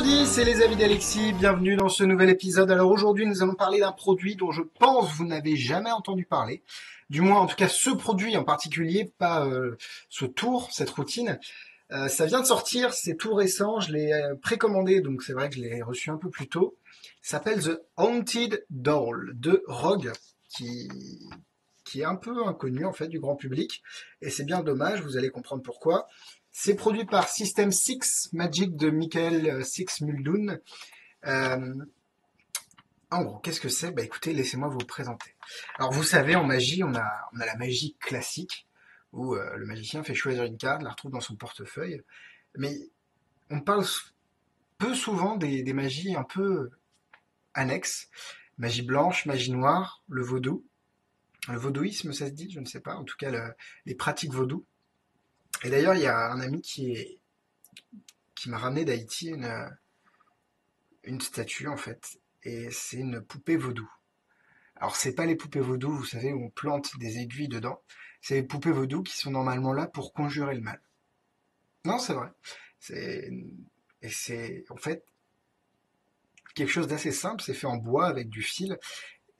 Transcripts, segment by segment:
Salut, c'est les amis d'Alexis, bienvenue dans ce nouvel épisode. Alors aujourd'hui nous allons parler d'un produit dont je pense vous n'avez jamais entendu parler. Du moins en tout cas ce produit en particulier, pas ce tour, cette routine. Ça vient de sortir, c'est tout récent, je l'ai précommandé donc c'est vrai que je l'ai reçu un peu plus tôt. Ça s'appelle The Haunted Doll de Rogue qui, qui est un peu inconnu en fait du grand public et c'est bien dommage, vous allez comprendre pourquoi. C'est produit par System 6 Magic de Michael Six Muldoon. Euh, En gros, qu'est-ce que c'est? Bah écoutez, laissez-moi vous le présenter. Alors vous savez, en magie, on a la magie classique, où le magicien fait choisir une carte, la retrouve dans son portefeuille. Mais on parle peu souvent des magies un peu annexes. Magie blanche, magie noire, le vaudou. Le vaudouisme, ça se dit, je ne sais pas. En tout cas, les pratiques vaudou. Et d'ailleurs, il y a un ami qui m'a ramené d'Haïti une statue, en fait. Et c'est une poupée vaudou. Alors, c'est pas les poupées vaudou, vous savez, où on plante des aiguilles dedans. C'est les poupées vaudou qui sont normalement là pour conjurer le mal. Non, c'est vrai. C'est, et c'est, en fait, quelque chose d'assez simple. C'est fait en bois avec du fil.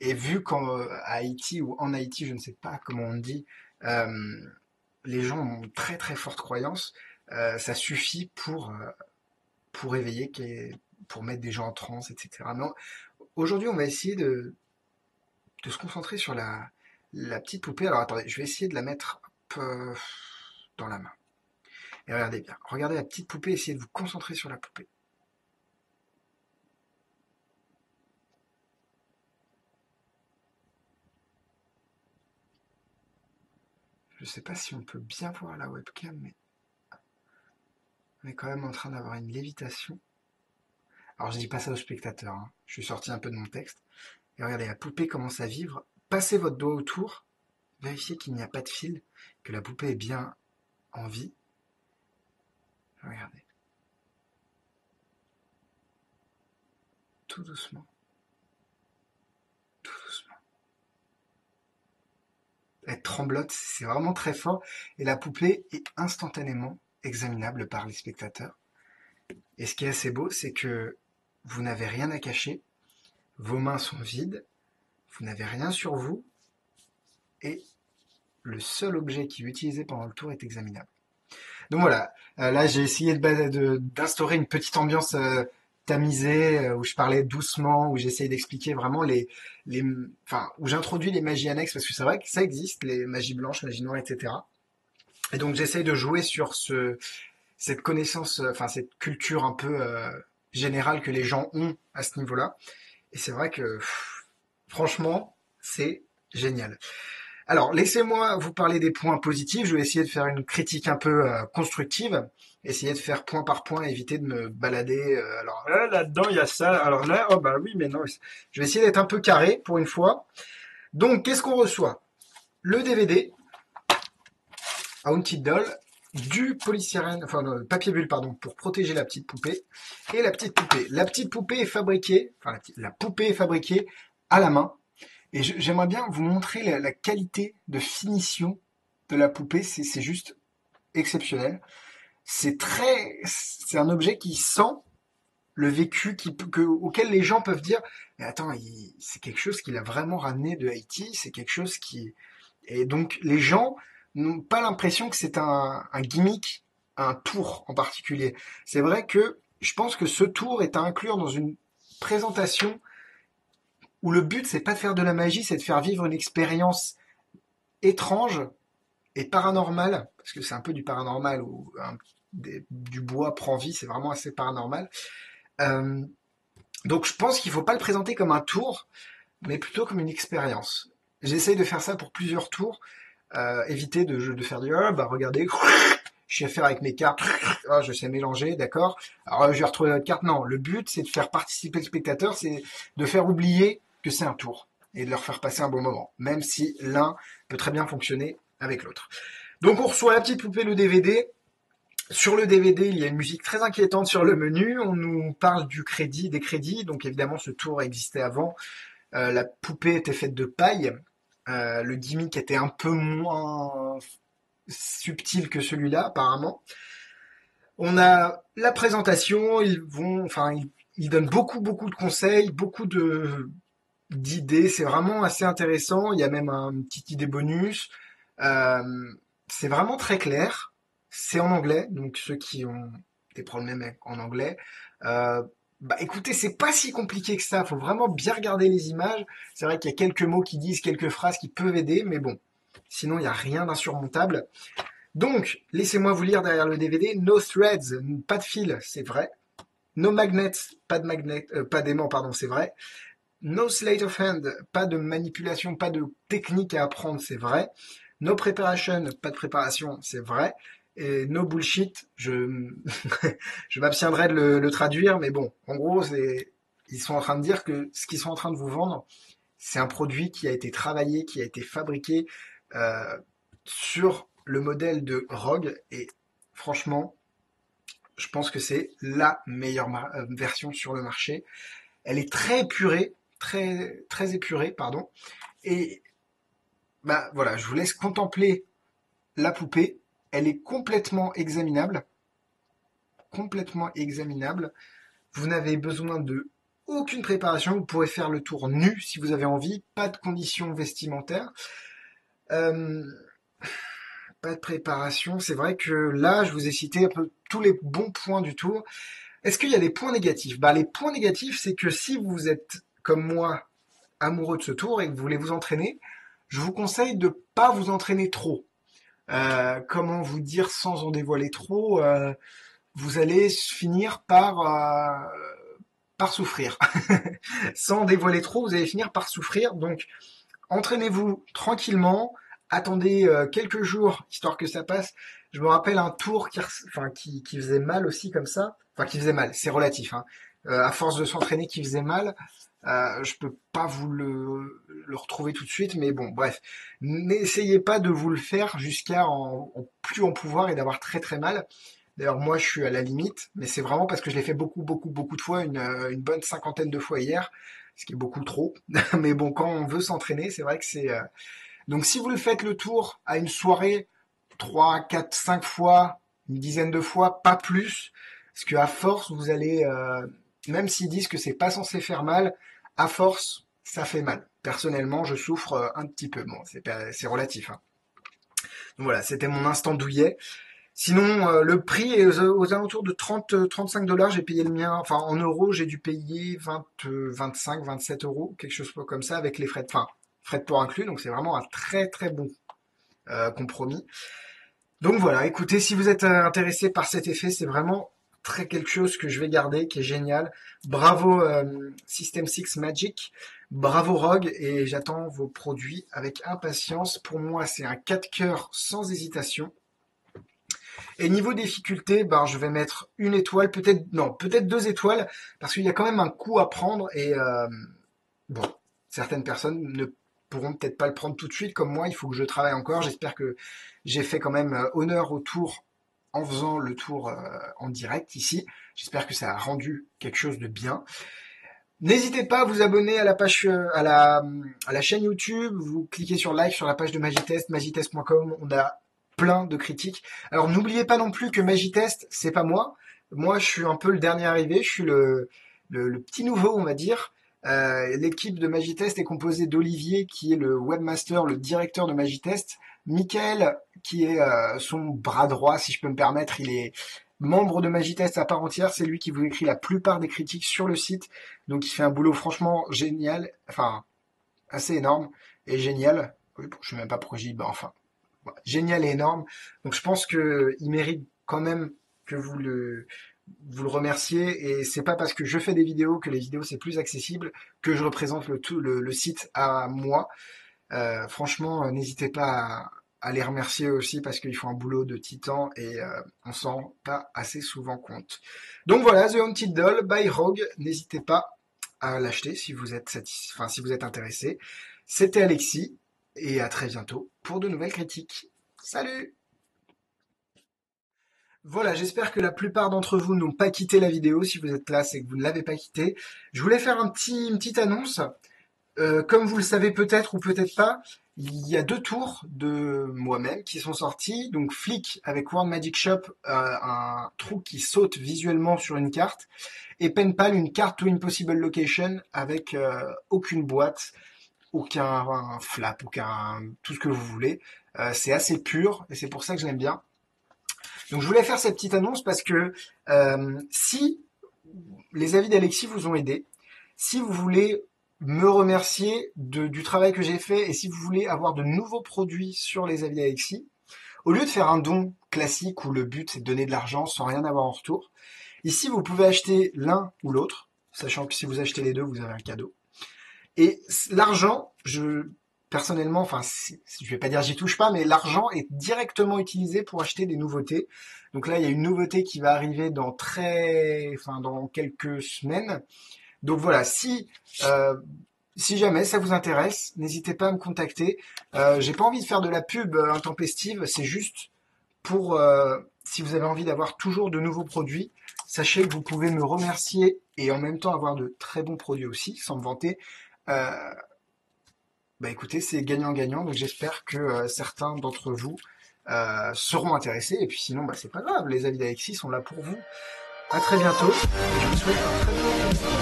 Et vu qu'en à Haïti ou en Haïti, je ne sais pas comment on dit, euh, les gens ont une très très forte croyance, ça suffit pour éveiller, pour mettre des gens en transe, etc. Mais aujourd'hui, on va essayer de se concentrer sur la petite poupée. Alors attendez, je vais essayer de la mettre dans la main. Et regardez bien. Regardez la petite poupée, essayez de vous concentrer sur la poupée. Je ne sais pas si on peut bien voir la webcam, mais on est quand même en train d'avoir une lévitation. Alors je dis pas ça aux spectateurs, hein. Je suis sorti un peu de mon texte. Et regardez, la poupée commence à vivre. Passez votre doigt autour, vérifiez qu'il n'y a pas de fil, que la poupée est bien en vie. Regardez, tout doucement, tout doucement. Elle tremblote, c'est vraiment très fort. Et la poupée est instantanément examinable par les spectateurs. Et ce qui est assez beau, c'est que vous n'avez rien à cacher, vos mains sont vides, vous n'avez rien sur vous, et le seul objet qui est utilisé pendant le tour est examinable. Donc voilà, là j'ai essayé d'instaurer une petite ambiance tamisée, où je parlais doucement, où j'essayais d'expliquer vraiment enfin, où j'introduis les magies annexes, parce que c'est vrai que ça existe, les magies blanches, magies noires, etc. Et donc j'essaye de jouer sur cette connaissance, enfin cette culture un peu générale que les gens ont à ce niveau-là. Et c'est vrai que, franchement, c'est génial. Alors, laissez-moi vous parler des points positifs. Je vais essayer de faire une critique un peu constructive, essayer de faire point par point, éviter de me balader. Alors là-dedans, il y a ça. Alors là, oh bah oui, mais non. Je vais essayer d'être un peu carré pour une fois. Donc, qu'est-ce qu'on reçoit? Le DVD, Haunted Doll, du polystyrène, enfin papier bulle, pardon, pour protéger la petite poupée, et la petite poupée. La petite poupée est fabriquée, enfin la poupée est fabriquée à la main. Et j'aimerais bien vous montrer la qualité de finition de la poupée. C'est juste exceptionnel. C'est un objet qui sent le vécu auquel les gens peuvent dire, mais attends, c'est quelque chose qu'il a vraiment ramené de Haïti. C'est quelque chose et donc les gens n'ont pas l'impression que c'est un gimmick, un tour en particulier. C'est vrai que je pense que ce tour est à inclure dans une présentation où le but c'est pas de faire de la magie, c'est de faire vivre une expérience étrange et paranormale, parce que c'est un peu du paranormal où du bois prend vie, c'est vraiment assez paranormal. Euh, donc je pense qu'il faut pas le présenter comme un tour, mais plutôt comme une expérience. J'essaye de faire ça pour plusieurs tours, éviter de faire du bah regardez, je sais faire avec mes cartes, je sais mélanger, d'accord. Alors je vais retrouver votre carte. Non, le but c'est de faire participer le spectateur, c'est de faire oublier que c'est un tour et de leur faire passer un bon moment, même si l'un peut très bien fonctionner avec l'autre. Donc on reçoit la petite poupée, le DVD. Sur le DVD, il y a une musique très inquiétante sur le menu. On nous parle des crédits. Donc évidemment, ce tour existait avant. La poupée était faite de paille. Le gimmick était un peu moins subtil que celui-là, apparemment. On a la présentation, ils donnent beaucoup de conseils, beaucoup de d'idées. C'est vraiment assez intéressant. Il y a même une petite idée bonus. Euh, c'est vraiment très clair. C'est en anglais, donc ceux qui ont des problèmes en anglais. Euh, Bah écoutez, c'est pas si compliqué que ça. Faut vraiment bien regarder les images. C'est vrai qu'il y a quelques mots qui disent, quelques phrases qui peuvent aider, mais bon. Sinon, il n'y a rien d'insurmontable. Donc, laissez-moi vous lire derrière le DVD. No threads, pas de fil, c'est vrai. No magnets, pas d'aimant, pardon, c'est vrai. No sleight of hand, pas de manipulation, pas de technique à apprendre, c'est vrai. No preparation, pas de préparation, c'est vrai. Et no bullshit, je m'abstiendrai de le traduire, mais bon, en gros, ils sont en train de dire que ce qu'ils sont en train de vous vendre, c'est un produit qui a été travaillé, qui a été fabriqué euh, sur le modèle de Rogue, et franchement, je pense que c'est la meilleure version sur le marché. Elle est très épurée, très épurée, pardon. Et bah voilà, je vous laisse contempler la poupée. Elle est complètement examinable, complètement examinable. Vous n'avez besoin de aucune préparation. Vous pourrez faire le tour nu si vous avez envie. Pas de conditions vestimentaires. Euh, Pas de préparation. C'est vrai que là, je vous ai cité un peu tous les bons points du tour. Est-ce qu'il y a des points négatifs? Bah, les points négatifs, c'est que si vous êtes comme moi amoureux de ce tour et que vous voulez vous entraîner, je vous conseille de pas vous entraîner trop. Comment vous dire sans en dévoiler trop, vous allez finir par souffrir. Sans dévoiler trop, vous allez finir par souffrir. Donc, entraînez-vous tranquillement. Attendez quelques jours histoire que ça passe. Je me rappelle un tour qui faisait mal aussi comme ça. Enfin, qui faisait mal, c'est relatif. Hein. À force de s'entraîner, qui faisait mal. Je peux pas vous le retrouver tout de suite, mais bon, bref. N'essayez pas de vous le faire jusqu'à en plus en pouvoir et d'avoir très mal. D'ailleurs, moi, je suis à la limite, mais c'est vraiment parce que je l'ai fait beaucoup de fois, une bonne cinquantaine de fois hier, ce qui est beaucoup trop. Mais bon, quand on veut s'entraîner, c'est vrai que c'est... Donc si vous le faites le tour à une soirée, 3, 4, 5 fois, une dizaine de fois, pas plus, parce qu'à force, vous allez... même s'ils disent que c'est pas censé faire mal, à force, ça fait mal. Personnellement, je souffre un petit peu. Bon, c'est relatif. Hein. Donc voilà, c'était mon instant douillet. Sinon, le prix est aux alentours de 30-35 $. J'ai payé le mien, enfin en euros, j'ai dû payer 25-27 €, quelque chose comme ça, avec les frais frais de port inclus. Donc c'est vraiment un très bon compromis. Donc voilà, écoutez, si vous êtes intéressé par cet effet, c'est vraiment très quelque chose que je vais garder, qui est génial. Bravo System 6 Magic, bravo Rogue, et j'attends vos produits avec impatience. Pour moi, c'est un 4 cœurs sans hésitation. Et niveau difficulté, ben, je vais mettre une étoile, peut-être, non, peut-être 2 étoiles, parce qu'il y a quand même un coup à prendre et, bon, certaines personnes ne pourront peut-être pas le prendre tout de suite, comme moi, il faut que je travaille encore. J'espère que j'ai fait quand même honneur au tour en faisant le tour en direct ici. J'espère que ça a rendu quelque chose de bien. N'hésitez pas à vous abonner à la page, à la chaîne YouTube. Vous cliquez sur like sur la page de Magitest, magitest.com. On a plein de critiques. Alors n'oubliez pas non plus que Magitest, c'est pas moi. Moi, je suis un peu le dernier arrivé. Je suis le petit nouveau, on va dire. L'équipe de Magitest est composée d'Olivier, qui est le webmaster, le directeur de Magitest. Michael, qui est son bras droit, si je peux me permettre. Il est membre de Magitest à part entière. C'est lui qui vous écrit la plupart des critiques sur le site. Donc il fait un boulot franchement génial, enfin assez énorme et génial. Oui, je sais même pas pourquoi j'ai dit, bah enfin, voilà, génial et énorme. Donc je pense que il mérite quand même que vous le remerciez et c'est pas parce que je fais des vidéos que les vidéos c'est plus accessible que je représente le site à moi. Franchement, n'hésitez pas à les remercier aussi parce qu'ils font un boulot de titan et on s'en rend pas assez souvent compte. Donc voilà, The Haunted Doll by Rogue. N'hésitez pas à l'acheter si vous êtes enfin si vous êtes intéressé. C'était Alexis et à très bientôt pour de nouvelles critiques. Salut! Voilà, j'espère que la plupart d'entre vous n'ont pas quitté la vidéo. Si vous êtes là, c'est que vous ne l'avez pas quitté. Je voulais faire une petite annonce. Comme vous le savez peut-être ou peut-être pas, Il y a 2 tours de moi-même qui sont sortis. Donc Flick avec World Magic Shop, un trou qui saute visuellement sur une carte. Et Penpal, une carte to impossible location avec aucune boîte, aucun flap, aucun tout ce que vous voulez. C'est assez pur et c'est pour ça que je l'aime bien. Donc je voulais faire cette petite annonce parce que si les avis d'Alexis vous ont aidé, si vous voulez me remercier du travail que j'ai fait et si vous voulez avoir de nouveaux produits sur les avis d'Alexis, au lieu de faire un don classique où le but c'est de donner de l'argent sans rien avoir en retour, ici vous pouvez acheter l'un ou l'autre, sachant que si vous achetez les deux, vous avez un cadeau. Et l'argent, personnellement, enfin, je vais pas dire j'y touche pas, mais l'argent est directement utilisé pour acheter des nouveautés. Donc là, il y a une nouveauté qui va arriver dans quelques semaines. Donc voilà, si jamais ça vous intéresse, n'hésitez pas à me contacter. J'ai pas envie de faire de la pub intempestive, c'est juste pour si vous avez envie d'avoir toujours de nouveaux produits, sachez que vous pouvez me remercier et en même temps avoir de très bons produits aussi, sans me vanter. Euh, Bah écoutez, c'est gagnant-gagnant, donc j'espère que certains d'entre vous seront intéressés. Et puis sinon, bah c'est pas grave, les avis d'Alexis sont là pour vous. À très bientôt, et je vous souhaite un très bon week-end.